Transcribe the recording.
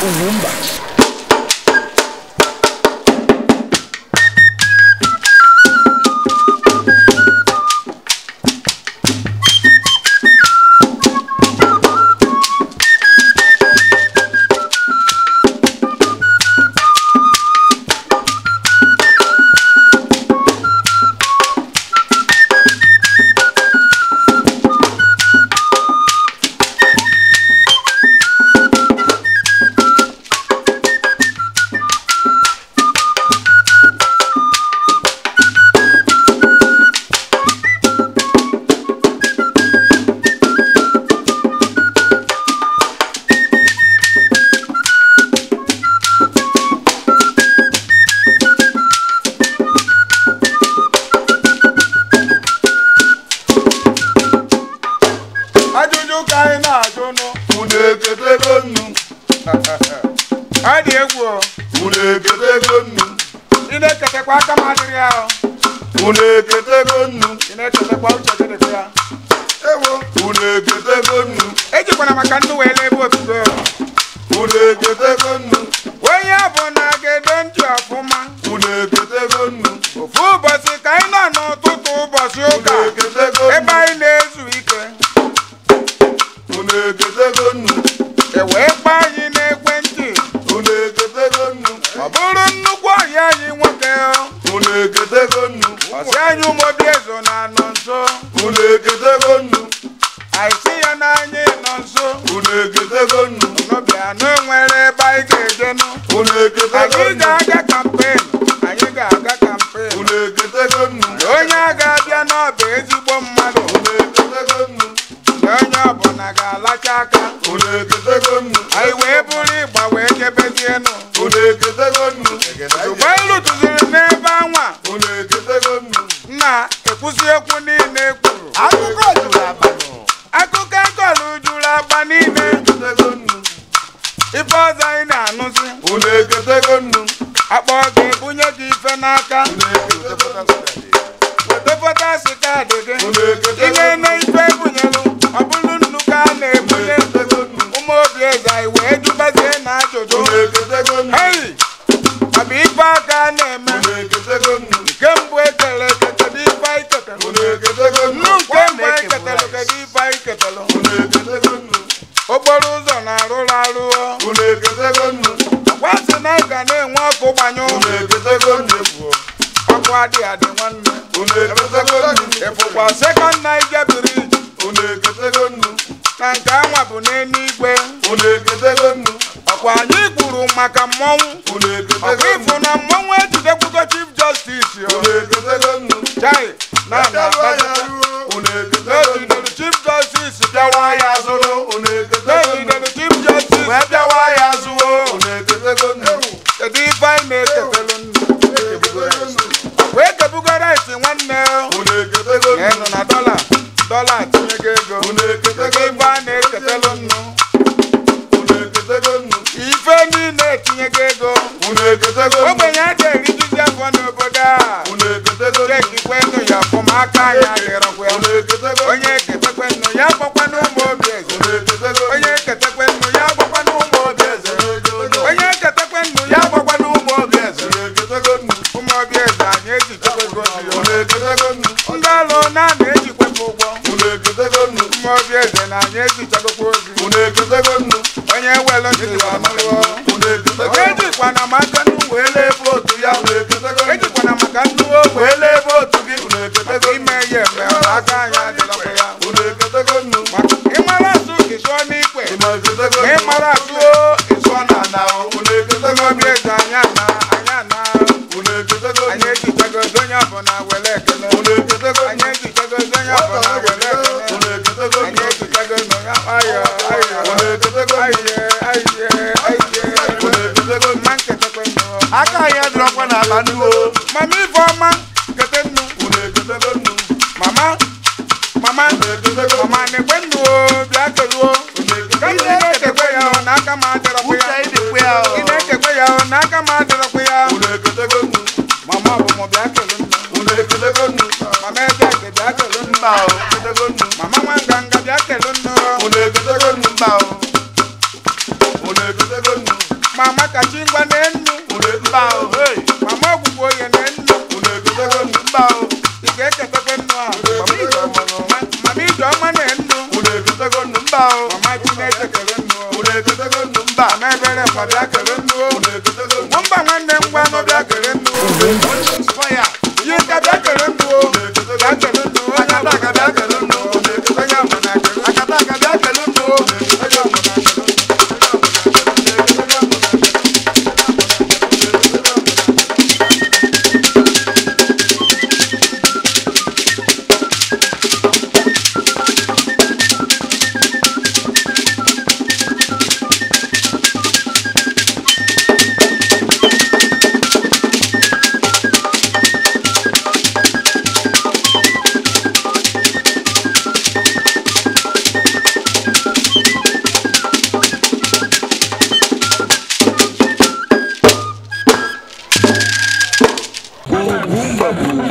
Ugumba. Mama wanganga bya kelonno. Une kete gonu. Mama kachingwa nenu mbao hey mama gugo ye nenu unegotego mbao ikeke tekenwa mami jo manenu unegotego mbao mama chineke kelenwa unegotego mbao mebere kwabia kelenwa unegotego mba nwanne ngwa no bia kelenwa fire yika bia kelenwa bia kelenwa akata ka bia kelenwa onye amana kelenwa akata ka bia kelenwa onye amana kelenwa boom boom boom